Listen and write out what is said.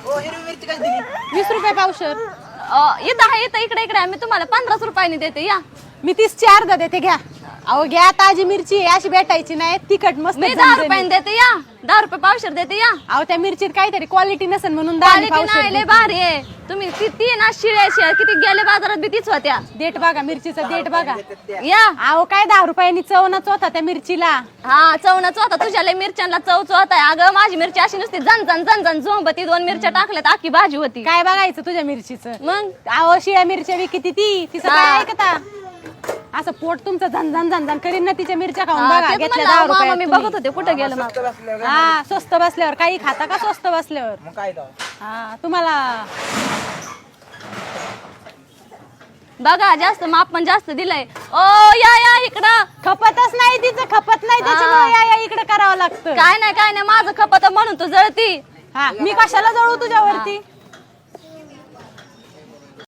हिरवी मिरची काय दिली? 20 रुपये पावशर. इथं आहे, इथं इकडे इकडे मी तुम्हाला 15 रुपयाने देते या. मी 30 ची अर्धा देते, घ्या. अहो घ्या, ताजी मिरची आहे, अशी भेटायची नाही, तिखट मस्त मी 10 रुपयाने देते या. 10 रुपये पावशर देते या. अहो त्या मिरचीत काहीतरी क्वालिटी नसेल म्हणून 10 क्वालिटी पावशर नाही, लय देते. भारी आहे. तुम्ही ती ना शिळ्या किती गेले बाजारात बी तीच होत्या. देठ बघा, मिरचीचा देठ बघा. या. अहो काय 10 रुपयांनी चवनच होता त्या मिरचीला. हा चवणच होता, तुझ्या लय मिरच्यांना चवच होता. अगं माझी मिरची अशी नुसती जण झोंबती. 2 मिरच्या टाकल्यात आखी भाजी होती. काय बघायचं तुझ्या मिरचीचं? मग अहो शिळ्या मिरच्या विकिती ती, तिचं काय ऐकता? असं पोट तुमचं झन करीन ना तिच्या मिरच्या खाऊन बघा. तेच घेतल्या म्हणलं, 10 मामा रुपयात मी तुम्ही. बघत होते कुठे गेलं मग. स्वस्त बसल्यावर हा स्वस्त बसल्यावर काही खाता का? स्वस्त बसल्यावर मग काय तो? हा तुम्हाला बघा जास्त माप पण जास्त दिलंय. ओ या इकडं. खपतच नाही, तिचं खपत नाही, त्याच्यामुळे या इकडे करावं लागतं. काय नाही माझं खपत म्हणून तू जळती. हा मी कशाला जळू तुझ्यावरती?